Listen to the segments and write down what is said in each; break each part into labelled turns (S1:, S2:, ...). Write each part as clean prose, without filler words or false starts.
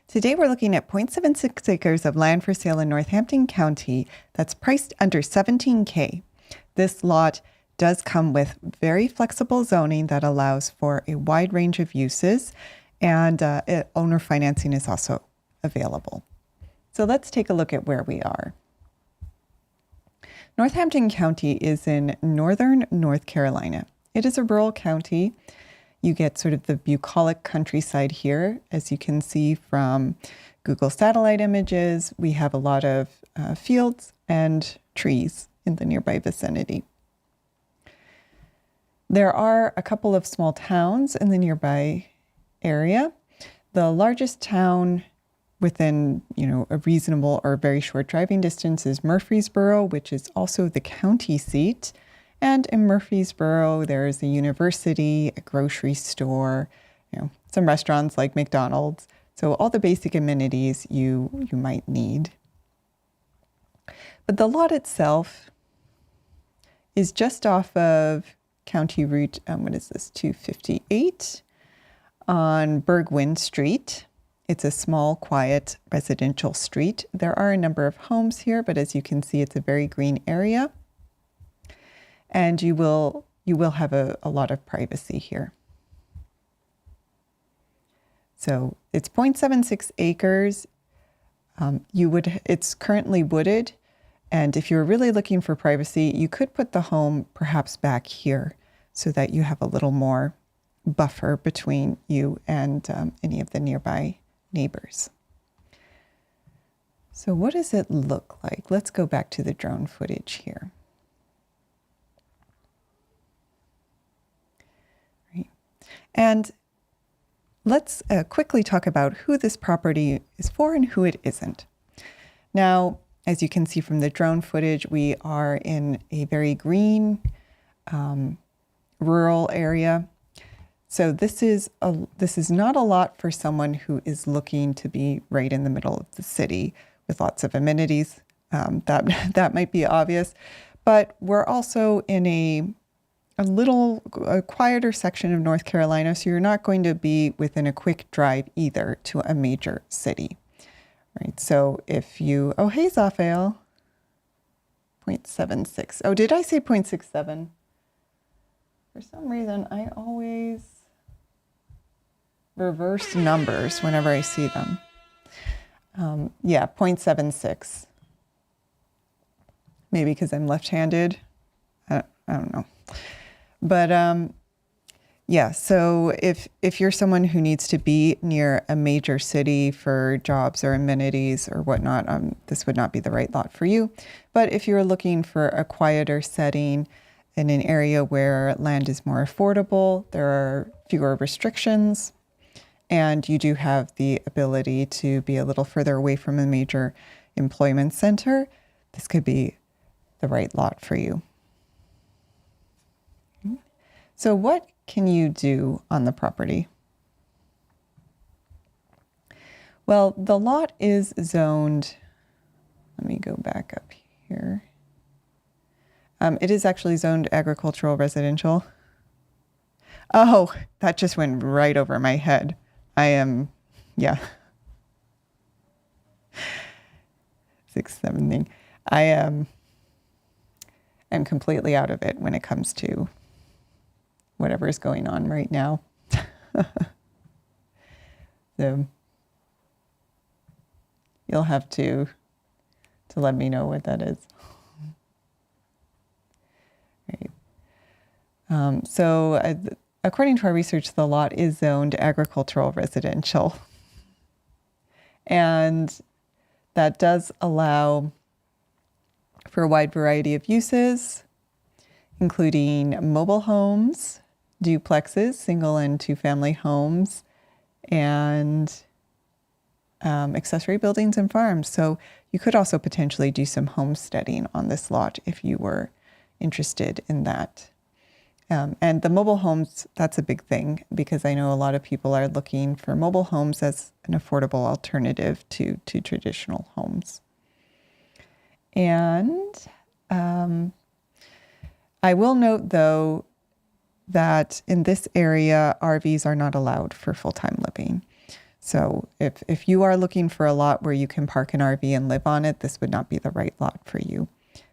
S1: Today we're looking at 0.76 acres of land for sale in Northampton County that's priced under $17,000. This lot does come with very flexible zoning that allows for a wide range of uses, and owner financing is also available. So let's take a look at where we are. Northampton County is in northern North Carolina. It is a rural county. You get sort of the bucolic countryside here. As you can see from Google satellite images, we have a lot of fields and trees in the nearby vicinity. There are a couple of small towns in the nearby area. The largest town within, a reasonable or very short driving distance is Murfreesboro, which is also the county seat. And in Murfreesboro, there's a university, a grocery store, some restaurants like McDonald's. So all the basic amenities you might need. But the lot itself is just off of County Route, 258 on Burgwyn Street. It's a small, quiet residential street. There are a number of homes here, but as you can see, it's a very green area. And you will have a lot of privacy here. So it's 0.76 acres. It's currently wooded. And if you're really looking for privacy, you could put the home perhaps back here so that you have a little more buffer between you and any of the nearby neighbors. So what does it look like? Let's go back to the drone footage here. And let's quickly talk about who this property is for and who it isn't. Now, as you can see from the drone footage, we are in a very green, rural area. So this is not a lot for someone who is looking to be right in the middle of the city with lots of amenities. That might be obvious, but we're also in a quieter section of North Carolina, so you're not going to be within a quick drive either to a major city, right? So if you, oh, hey, Zaphael, 0.76. Oh, did I say 0.67? For some reason, I always reverse numbers whenever I see them. Yeah, 0.76. Maybe because I'm left-handed. I don't know. But yeah, so if you're someone who needs to be near a major city for jobs or amenities or whatnot, this would not be the right lot for you. But if you're looking for a quieter setting in an area where land is more affordable, there are fewer restrictions, and you do have the ability to be a little further away from a major employment center, this could be the right lot for you. So what can you do on the property? Well, the lot is zoned, let me go back up here. It is actually zoned agricultural residential. Oh, that just went right over my head. Yeah. 6-7 thing. I am completely out of it when it comes to whatever is going on right now. So you'll have to let me know what that is. Right. So according to our research, the lot is zoned agricultural residential. And that does allow for a wide variety of uses, including mobile homes, duplexes, single and two-family homes, and accessory buildings and farms. So you could also potentially do some homesteading on this lot if you were interested in that. And the mobile homes, that's a big thing because I know a lot of people are looking for mobile homes as an affordable alternative to traditional homes. And I will note, though, that in this area, RVs are not allowed for full-time living. So if you are looking for a lot where you can park an RV and live on it, this would not be the right lot for you.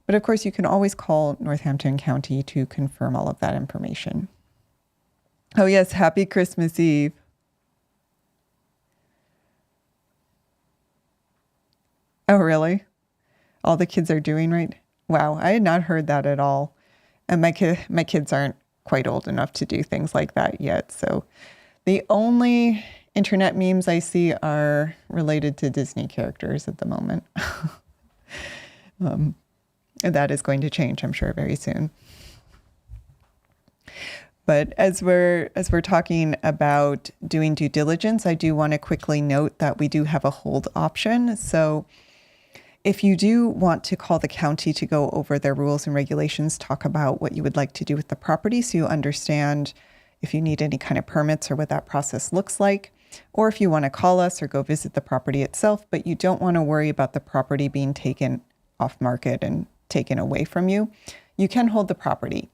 S1: But of course, you can always call Northampton County to confirm all of that information. Oh yes, happy Christmas Eve. Oh really? All the kids are doing right? Wow, I had not heard that at all. And my kids aren't quite old enough to do things like that yet. So the only internet memes I see are related to Disney characters at the moment. And that is going to change, I'm sure, very soon. But as we're talking about doing due diligence, I do want to quickly note that we do have a hold option. So if you do want to call the county to go over their rules and regulations, talk about what you would like to do with the property so you understand if you need any kind of permits or what that process looks like, or if you want to call us or go visit the property itself, but you don't want to worry about the property being taken off market and taken away from you, you can hold the property.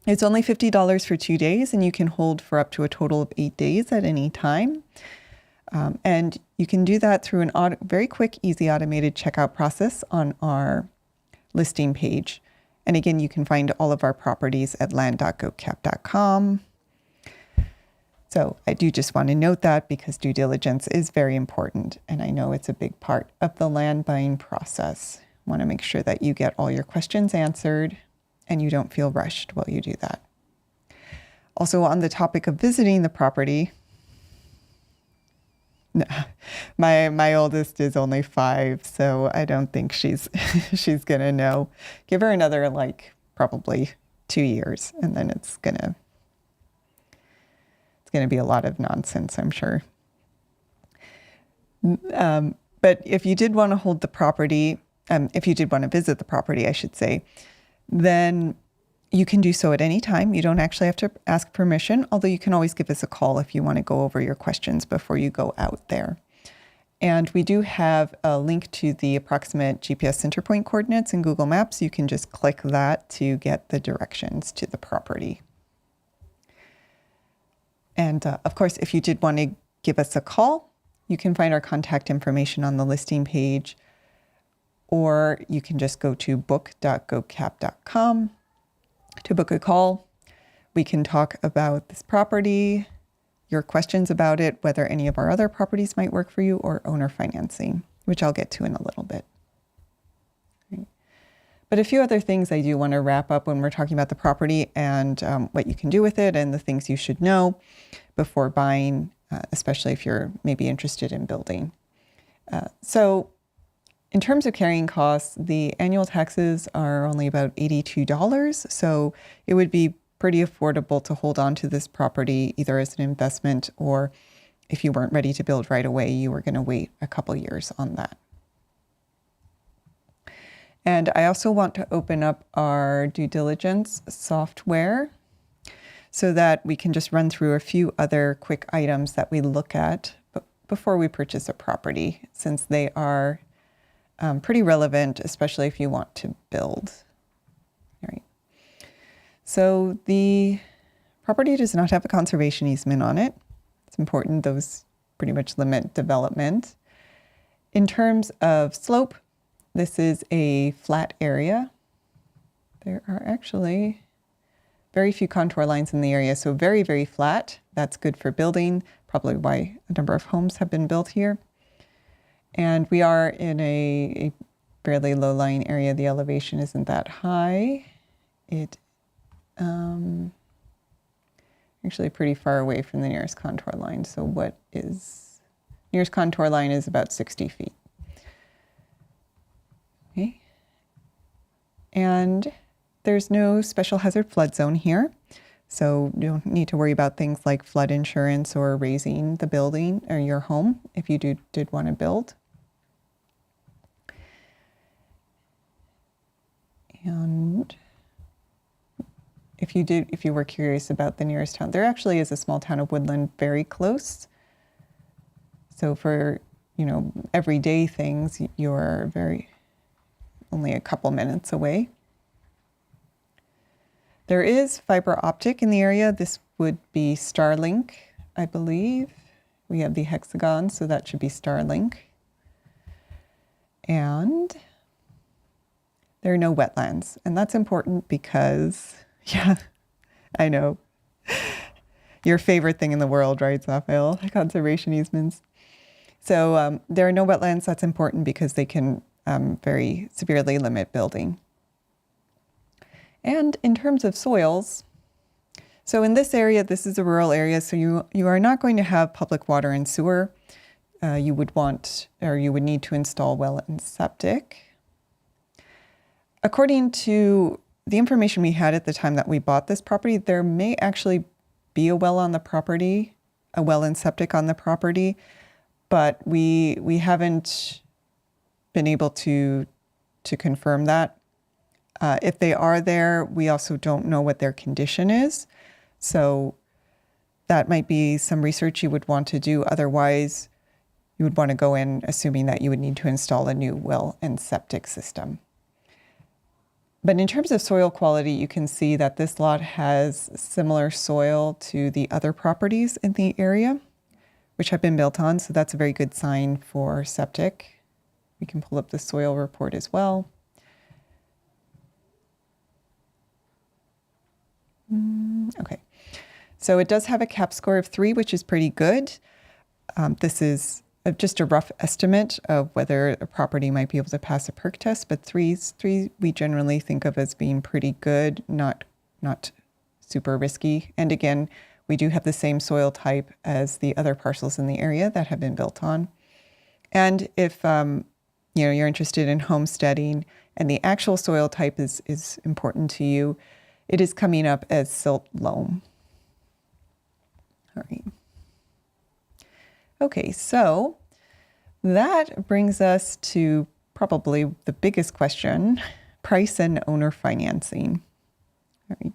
S1: It's only $50 for 2 days, and you can hold for up to a total of 8 days at any time. And you can do that through an very quick, easy automated checkout process on our listing page. And again, you can find all of our properties at land.gocap.com. So I do just want to note that because due diligence is very important. And I know it's a big part of the land buying process. I want to make sure that you get all your questions answered and you don't feel rushed while you do that. Also, on the topic of visiting the property, my oldest is only 5, so I don't think she's gonna know. Give her another probably 2 years, and then it's gonna be a lot of nonsense, I'm sure. But if you did want to hold the property, if you did want to visit the property, I should say, then you can do so at any time. You don't actually have to ask permission, although you can always give us a call if you want to go over your questions before you go out there. And we do have a link to the approximate GPS center point coordinates in Google Maps. You can just click that to get the directions to the property. And of course, if you did want to give us a call, you can find our contact information on the listing page, or you can just go to book.gocap.com to book a call. We can talk about this property, your questions about it, whether any of our other properties might work for you, or owner financing, which I'll get to in a little bit. Right. But a few other things I do want to wrap up when we're talking about the property and what you can do with it and the things you should know before buying, especially if you're maybe interested in building. So in terms of carrying costs, the annual taxes are only about $82, so it would be pretty affordable to hold on to this property either as an investment, or if you weren't ready to build right away, you were going to wait a couple years on that. And I also want to open up our due diligence software so that we can just run through a few other quick items that we look at before we purchase a property, since they are pretty relevant, especially if you want to build. All right. So the property does not have a conservation easement on it. It's important, those pretty much limit development. In terms of slope, this is a flat area. There are actually very few contour lines in the area, so very, very flat. That's good for building, probably why a number of homes have been built here. And we are in a fairly low-lying area. The elevation isn't that high. It actually pretty far away from the nearest contour line. So nearest contour line is about 60 feet. Okay. And there's no special hazard flood zone here. So you don't need to worry about things like flood insurance or raising the building or your home if you did want to build. And if you were curious about the nearest town, there actually is a small town of Woodland very close. So for, everyday things, you're only a couple minutes away. There is fiber optic in the area. This would be Starlink, I believe. We have the hexagon, so that should be Starlink. And there are no wetlands. And that's important because, yeah, I know. Your favorite thing in the world, right, Raphael? Conservation easements. So there are no wetlands. That's important because they can very severely limit building. And in terms of soils, so in this area, this is a rural area, so you are not going to have public water and sewer. You would need to install well and septic. According to the information we had at the time that we bought this property, there may actually be a well on the property, a well and septic on the property, but we haven't been able to confirm that. If they are there, we also don't know what their condition is. So that might be some research you would want to do. Otherwise, you would want to go in assuming that you would need to install a new well and septic system. But in terms of soil quality, you can see that this lot has similar soil to the other properties in the area, which have been built on. So that's a very good sign for septic. We can pull up the soil report as well. Okay, so it does have a CAP score of 3, which is pretty good. This is just a rough estimate of whether a property might be able to pass a perk test, but 3 we generally think of as being pretty good, not super risky. And again, we do have the same soil type as the other parcels in the area that have been built on. And if you're interested in homesteading and the actual soil type is important to you, it is coming up as silt loam. All right. Okay, so that brings us to probably the biggest question, price and owner financing. All right.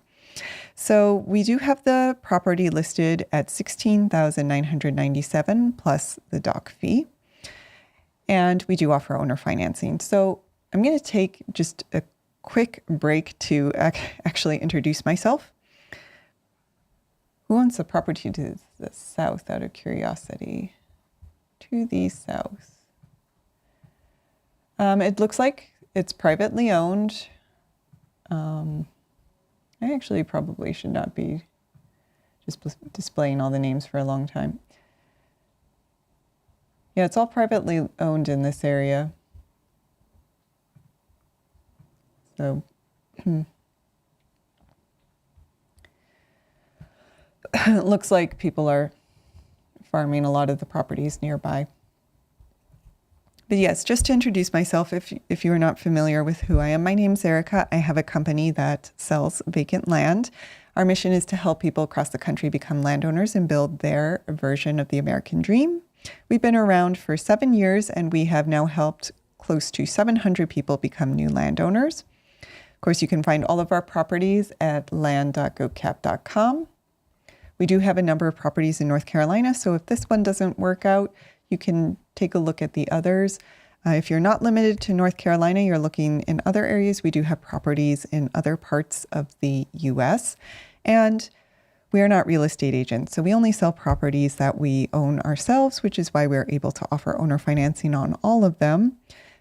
S1: So we do have the property listed at $16,997 plus the dock fee. And we do offer owner financing. So I'm going to take just a quick break to actually introduce myself. Who owns the property to the south, out of curiosity? To the south. It looks like it's privately owned. I actually probably should not be just displaying all the names for a long time. Yeah, it's all privately owned in this area. So, it looks like people are farming a lot of the properties nearby. But yes, just to introduce myself, if you are not familiar with who I am, my name's Erica. I have a company that sells vacant land. Our mission is to help people across the country become landowners and build their version of the American dream. We've been around for 7 years, and we have now helped close to 700 people become new landowners. Of course, you can find all of our properties at land.gocap.com. We do have a number of properties in North Carolina, so if this one doesn't work out, you can take a look at the others. If you're not limited to North Carolina, you're looking in other areas, we do have properties in other parts of the U.S. And we are not real estate agents, so we only sell properties that we own ourselves, which is why we're able to offer owner financing on all of them,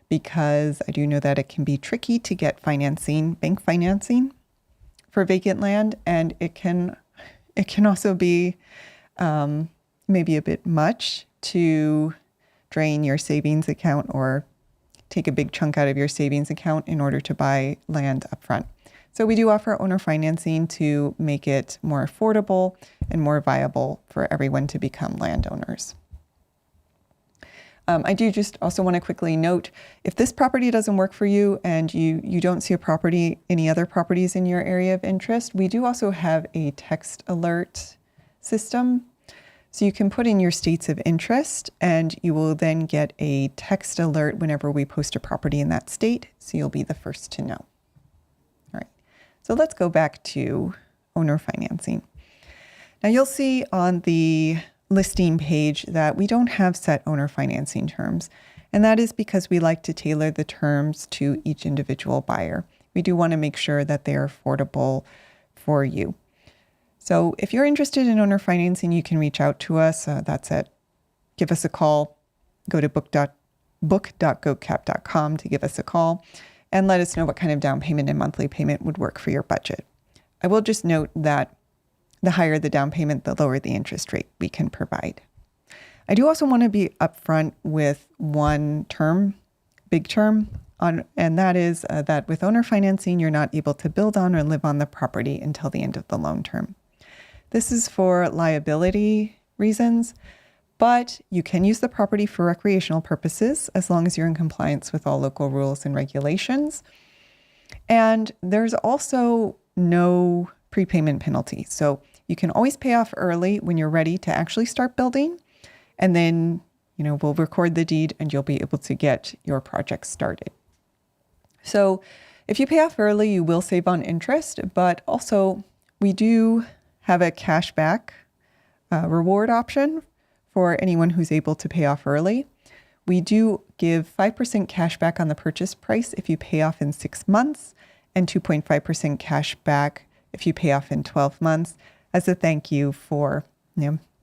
S1: because I do know that it can be tricky to get financing, bank financing for vacant land, and it can also be maybe a bit much to drain your savings account or take a big chunk out of your savings account in order to buy land upfront. So we do offer owner financing to make it more affordable and more viable for everyone to become landowners. I do just also want to quickly note, if this property doesn't work for you and you don't see any other properties in your area of interest, we do also have a text alert system. So you can put in your states of interest and you will then get a text alert whenever we post a property in that state. So you'll be the first to know. All right, so let's go back to owner financing. Now you'll see on the listing page that we don't have set owner financing terms. And that is because we like to tailor the terms to each individual buyer. We do want to make sure that they are affordable for you. So if you're interested in owner financing, you can reach out to us. That's at give us a call. Go to book.goatcap.com to give us a call and let us know what kind of down payment and monthly payment would work for your budget. I will just note that the higher the down payment, the lower the interest rate we can provide. I do also want to be upfront with one term, big term, and that is that with owner financing, you're not able to build on or live on the property until the end of the loan term. This is for liability reasons, but you can use the property for recreational purposes as long as you're in compliance with all local rules and regulations. And there's also no prepayment penalty. So you can always pay off early when you're ready to actually start building. And then, we'll record the deed and you'll be able to get your project started. So if you pay off early, you will save on interest, but also we do have a cashback reward option for anyone who's able to pay off early. We do give 5% cash back on the purchase price if you pay off in 6 months and 2.5% cash back if you pay off in 12 months as a thank you for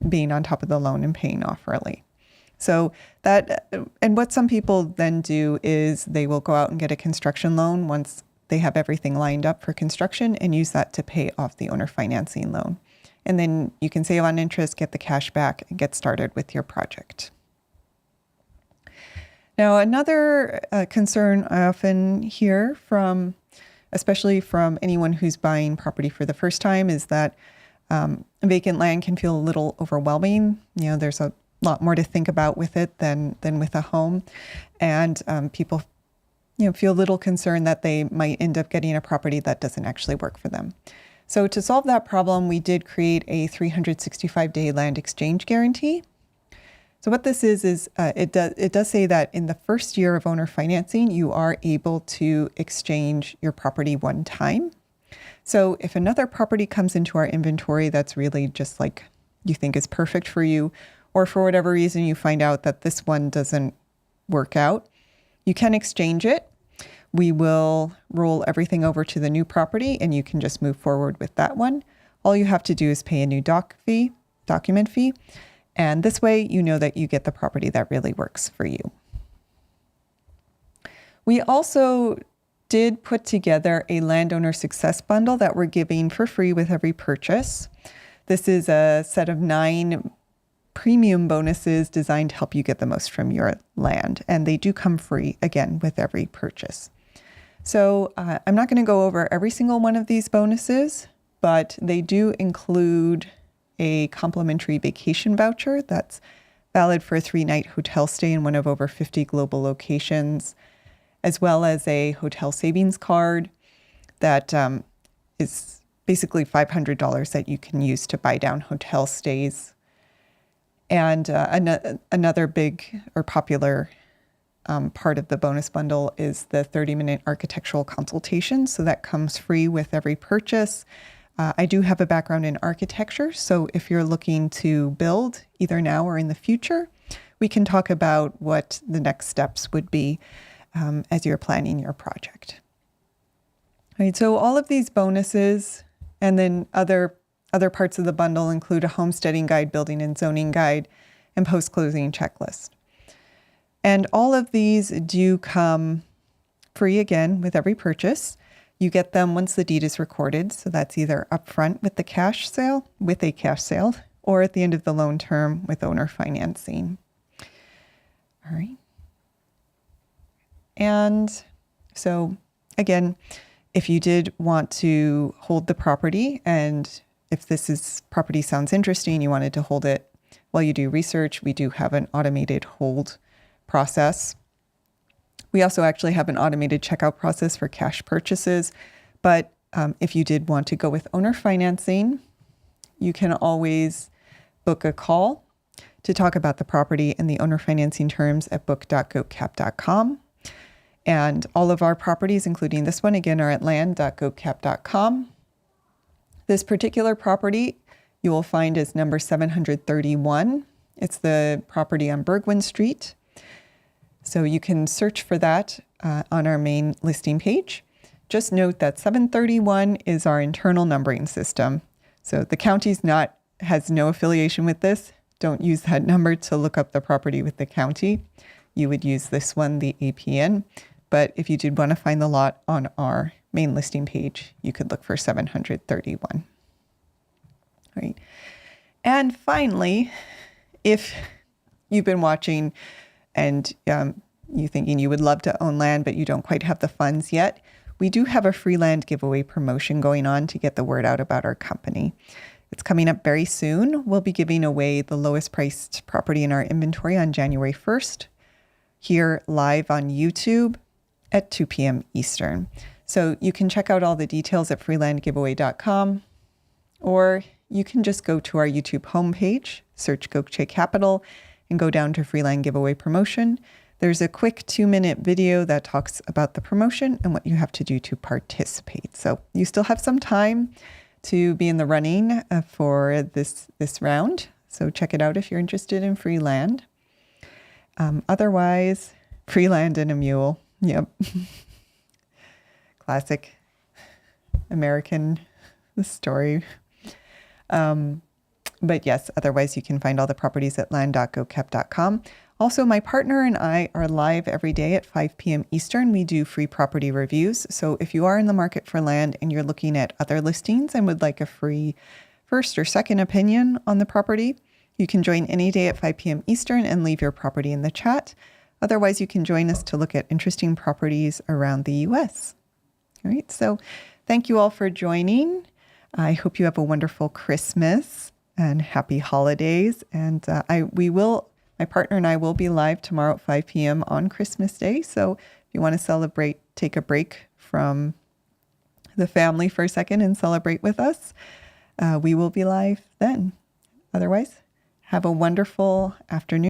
S1: being on top of the loan and paying off early. So that, and what some people then do is they will go out and get a construction loan once they have everything lined up for construction and use that to pay off the owner financing loan. And then you can save on interest, get the cash back, and get started with your project. Now, another concern I often hear from, especially from anyone who's buying property for the first time, is that vacant land can feel a little overwhelming. There's a lot more to think about with it than with a home. And people feel a little concerned that they might end up getting a property that doesn't actually work for them. So to solve that problem, we did create a 365-day land exchange guarantee. So what this is it does say that in the first year of owner financing, you are able to exchange your property one time. So if another property comes into our inventory that's really just like you think is perfect for you, or for whatever reason you find out that this one doesn't work out, you can exchange it. We will roll everything over to the new property and you can just move forward with that one. All you have to do is pay a new document fee. And this way, you know that you get the property that really works for you. We also did put together a landowner success bundle that we're giving for free with every purchase. This is a set of 9 premium bonuses designed to help you get the most from your land. And they do come free, again, with every purchase. So I'm not going to go over every single one of these bonuses, but they do include a complimentary vacation voucher that's valid for a 3-night hotel stay in one of over 50 global locations, as well as a hotel savings card that is basically $500 that you can use to buy down hotel stays. And another big or popular part of the bonus bundle is the 30-minute architectural consultation. So that comes free with every purchase. I do have a background in architecture, so if you're looking to build either now or in the future, we can talk about what the next steps would be as you're planning your project. All right, so all of these bonuses and then other parts of the bundle include a homesteading guide, building and zoning guide, and post-closing checklist. And all of these do come free again with every purchase. You get them once the deed is recorded. So that's either upfront with a cash sale, or at the end of the loan term with owner financing. All right. And so again, if you did want to hold the property, and if property sounds interesting, you wanted to hold it while you do research, we do have an automated hold process. We also actually have an automated checkout process for cash purchases. But if you did want to go with owner financing, you can always book a call to talk about the property and the owner financing terms at book.goatcap.com. And all of our properties, including this one, again, are at land.goatcap.com. This particular property you will find is number 731. It's the property on Bergwin Street. So you can search for that on our main listing page. Just note that 731 is our internal numbering system. So the county's has no affiliation with this. don't use that number to look up the property with the county. You would use this one, the APN. But if you did want to find the lot on our main listing page, you could look for 731. All right. And finally, if you've been watching and you thinking you would love to own land, but you don't quite have the funds yet, we do have a free land giveaway promotion going on to get the word out about our company. It's coming up very soon. We'll be giving away the lowest priced property in our inventory on January 1st, here live on YouTube at 2 p.m. Eastern. So you can check out all the details at freelandgiveaway.com, or you can just go to our YouTube homepage, search Gokche Capital, and go down to Freeland Giveaway Promotion. There's a quick 2-minute video that talks about the promotion and what you have to do to participate. So you still have some time to be in the running for this round. So check it out if you're interested in free land. Otherwise, free land and a mule. Yep. Classic American story. But yes, otherwise you can find all the properties at land.gokep.com. Also, my partner and I are live every day at 5 p.m. Eastern. We do free property reviews. So if you are in the market for land and you're looking at other listings and would like a free first or second opinion on the property, you can join any day at 5 p.m. Eastern and leave your property in the chat. Otherwise, you can join us to look at interesting properties around the U.S. All right, so thank you all for joining. I hope you have a wonderful Christmas and happy holidays. And my partner and I will be live tomorrow at 5 p.m. on Christmas Day. So if you want to celebrate, take a break from the family for a second and celebrate with us, we will be live then. Otherwise, have a wonderful afternoon.